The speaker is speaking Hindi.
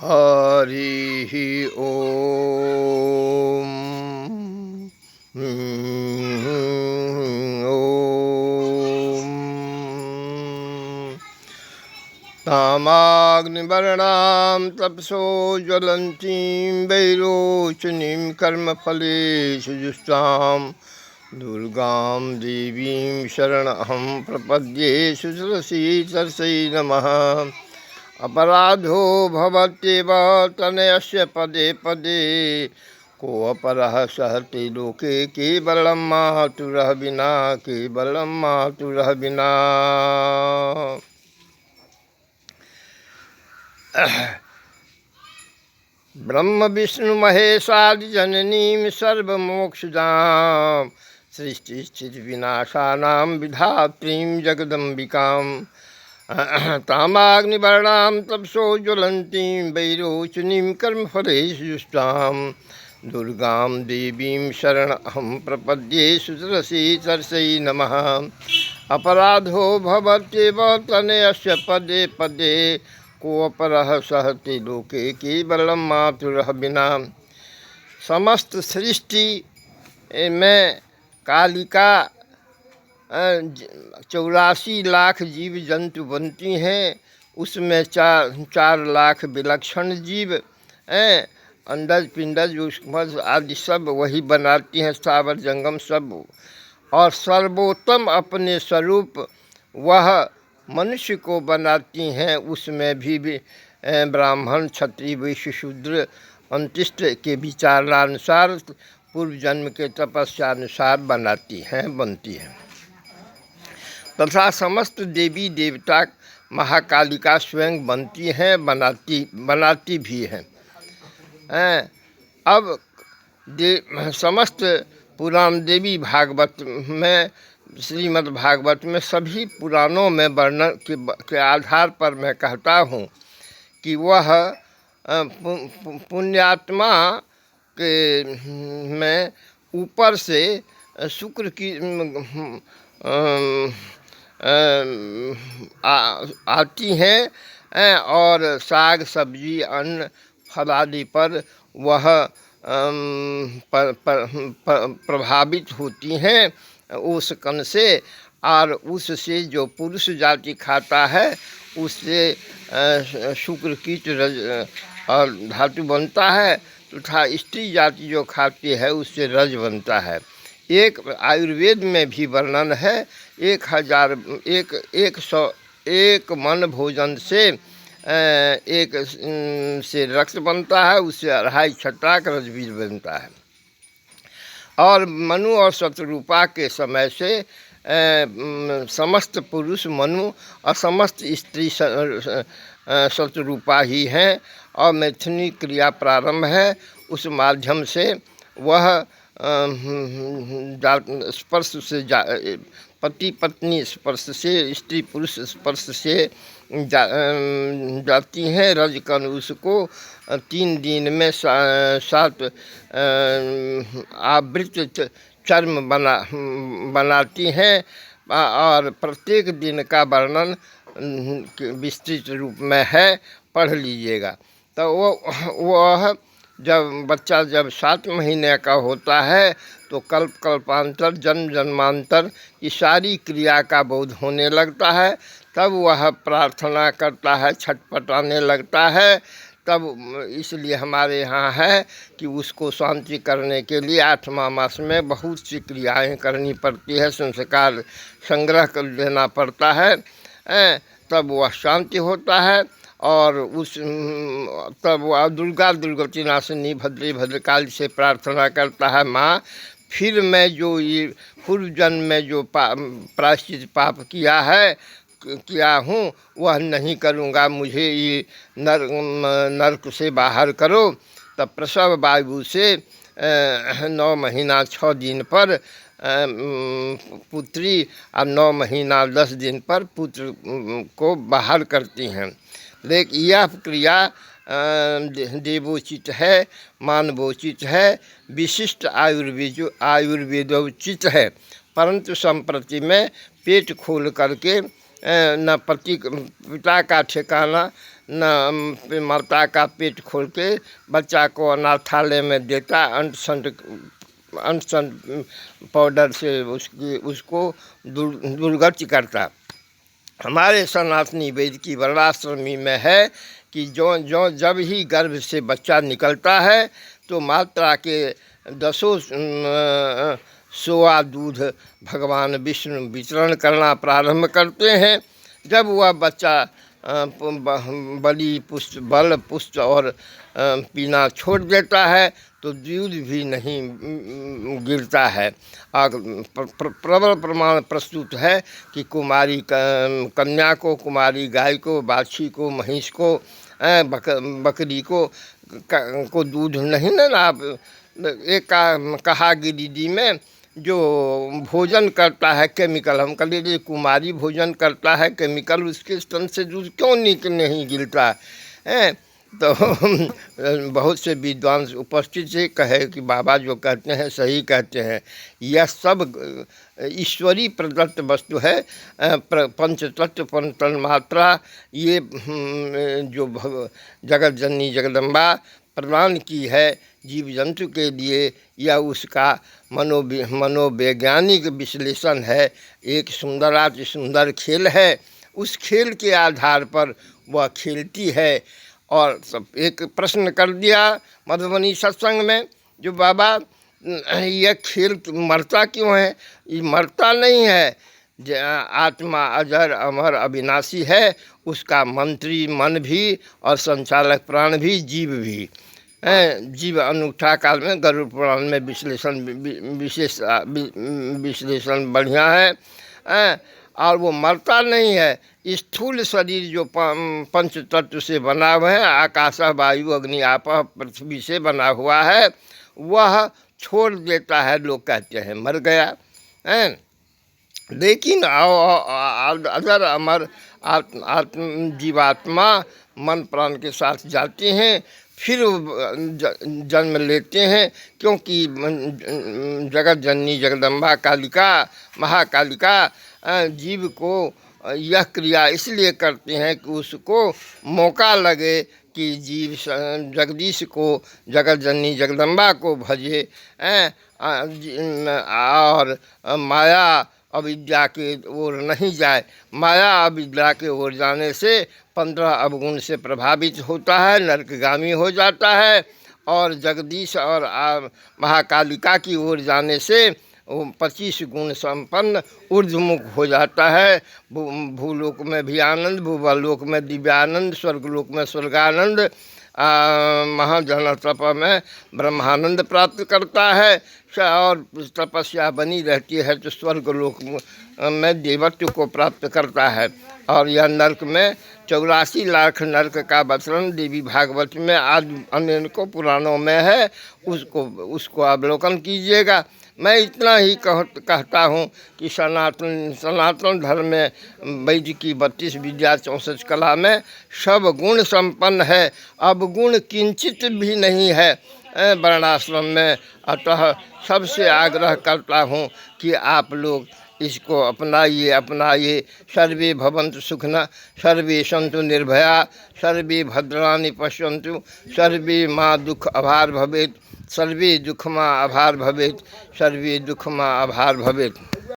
हरि ओम। ओम तामाग्निवर्णां तपसो ज्वलन्तीं वैरोचनीं कर्मफलेषु जुष्टां दुर्गां देवीं शरणहं प्रपद्ये सुतलसी तस्यै नमः। अपराधो भवत्येव तनयस्य पदे पदे कोऽपरः सहते लोके केवलं मातुरः विना केवलं मातुरः विना। ब्रह्म विष्णु महेशादि जननीं सर्वमोक्षदां सृष्टिस्थितिविनाशानां विधात्रीं जगदम्बिकां तामाग्निवर्णां तपसो ज्वलन्तीं वैरोचनीं कर्मफलेषु जुष्टां दुर्गां देवीं शरणहं प्रपद्ये सुतलसी तस्यै नमः। अपराधो भवत्येव तनयस्य पदे पदे कोऽपरः सहते लोके केवलं मातुरः विना। समस्त सृष्टि में कालिका 84 लाख जीव जंतु बनती हैं। उसमें 4 लाख विलक्षण जीव हैं। अंडज पिंडज उष्मज आदि सब वही बनाती हैं, स्थावर जंगम सब। और सर्वोत्तम अपने स्वरूप वह मनुष्य को बनाती हैं। उसमें भी ब्राह्मण क्षत्रिय वैश्य शूद्र अंत्यष्ट के विचारानुसार पूर्व जन्म के तपस्या अनुसार बनती हैं। तथा समस्त देवी देवता महाकालिका स्वयं बनती हैं, बनाती भी हैं। अब समस्त पुराण देवी भागवत में, श्रीमद् भागवत में, सभी पुराणों में वर्णन के आधार पर मैं कहता हूँ कि वह पुण्यात्मा के में ऊपर से शुक्र की आती हैं और साग सब्जी अन्न फल आदि पर वह प्रभावित होती हैं उस कण से। और उससे जो पुरुष जाति खाता है उससे शुक्र कीट रज और धातु बनता है, तथा स्त्री जाति जो खाती है उससे रज बनता है। एक आयुर्वेद में भी वर्णन है, 101 मन भोजन से एक से रक्त बनता है, उससे 2.5 छटाक रजबीज बनता है। और मनु और शत्रुपा के समय से समस्त पुरुष मनु और समस्त स्त्री शत्रुपा ही हैं। और मैथुनी क्रिया प्रारंभ है, उस माध्यम से वह स्पर्श से पति पत्नी स्पर्श से, स्त्री पुरुष स्पर्श से जाती हैं। रजकण उसको 3 दिन में 7 आवृत चर्म बनाती हैं। और प्रत्येक दिन का वर्णन विस्तृत रूप में है, पढ़ लीजिएगा। तो वह बच्चा जब 7 महीने का होता है तो कल्प कल्पांतर जन्म जन्मांतर की सारी क्रिया का बोध होने लगता है। तब वह प्रार्थना करता है, छटपटाने लगता है। तब इसलिए हमारे यहाँ है कि उसको शांति करने के लिए 8वां मास में बहुत सी क्रियाएं करनी पड़ती है, संस्कार संग्रह कर लेना पड़ता है। तब वह शांति होता है। और तब वह दुर्गा दुर्गति नाशिनी भद्रे भद्रकाली से प्रार्थना करता है, माँ फिर मैं जो ये पूर्व जन्म में जो प्रायश्चित पाप किया हूँ वह नहीं करूँगा, मुझे ये नरक से बाहर करो। तब प्रसव वायु से 9 महीना 6 दिन पर पुत्री और 9 महीना 10 दिन पर पुत्र को बाहर करती हैं। लेकिन यह क्रिया देवोचित है, मानवोचित है, विशिष्ट आयुर्वेदोचित है। परंतु संप्रति में पेट खोल करके न पिता का ठिकाना न माता का पेट खोल के बच्चा को अनाथालय में देता, अंट संट पाउडर से उसको दुर्गति करता। हमारे सनातनी वेद की वर्णाश्रमी में है कि जब ही गर्भ से बच्चा निकलता है तो मात्रा के 10 सोआ दूध भगवान विष्णु वितरण करना प्रारंभ करते हैं। जब वह बच्चा बल पुष्ट और पीना छोड़ देता है तो दूध भी नहीं गिरता है। प्रबल प्रमाण प्रस्तुत है कि कुमारी कन्या को, कुमारी गाय को, बाछी को, महिष को, बकरी को दूध नहीं ना। एक कहा गिरिडीह में जो भोजन करता है केमिकल, हम कह कुमारी भोजन करता है केमिकल, उसके स्तन से दूध क्यों नहीं गिरता है। तो बहुत से विद्वान उपस्थित से कहे कि बाबा जो कहते हैं सही कहते हैं। यह सब ईश्वरी प्रदत्त वस्तु है। पंच तत्व पंच तन्मात्रा ये जो जगत जननी जगदम्बा प्रदान की है जीव जंतु के लिए, यह उसका मनोवैज्ञानिक विश्लेषण है। एक सुंदर खेल है। उस खेल के आधार पर वह खेलती है। और सब एक प्रश्न कर दिया मधुबनी सत्संग में, जो बाबा यह खेल मरता क्यों है? ये मरता नहीं है। आत्मा अजर अमर अविनाशी है। उसका मंत्री मन भी और संचालक प्राण भी, जीव भी। जीव अनूठा काल में गरुड़ पुराण में विश्लेषण बढ़िया है। और वो मरता नहीं है। स्थूल शरीर जो पंच तत्व से बना हुआ है, आकाश वायु अग्नि आप पृथ्वी से बना हुआ है, वह छोड़ देता है। लोग कहते हैं मर गया है, लेकिन अगर अमर जीवात्मा मन प्राण के साथ जाते हैं, फिर जन्म लेते हैं। क्योंकि जगत जननी जगदम्बा कालिका महाकालिका जीव को यह क्रिया इसलिए करते हैं कि उसको मौका लगे कि जीव जगदीश को, जगत जननी जगदम्बा को भजे और माया अविद्या के ओर नहीं जाए। माया अविद्या के ओर जाने से 15 अवगुण से प्रभावित होता है, नरकगामी हो जाता है। और जगदीश और महाकालिका की ओर जाने से 25 गुण संपन्न ऊर्ध्वमुख हो जाता है। भूलोक में भी आनंद, भूवलोक में दिव्यानंद, स्वर्गलोक में स्वर्गानंद, महाजन तप में ब्रह्मानंद प्राप्त करता है। और तपस्या बनी रहती है तो स्वर्गलोक में देवत्व को प्राप्त करता है। और यह नरक में 84 लाख नरक का वर्णन देवी भागवत में आज अनेकों पुराणों में है, उसको अवलोकन कीजिएगा। मैं इतना ही कहता हूँ कि सनातन धर्म में वैदिक की 32 विद्या 64 कला में सब गुण संपन्न है, अवगुण किंचित भी नहीं है वर्णाश्रम में। अतः सबसे आग्रह करता हूँ कि आप लोग इसको अपनाइए। सर्वे भवन्तु सुखिनः, सर्वे सन्तु निर्भया, सर्वे भद्राणि पश्यन्तु, सर्वे मा दुख अभार भवेत्, सर्वे दुख मा अभार भवेत्, सर्वे दुख मा अभार भवेत्।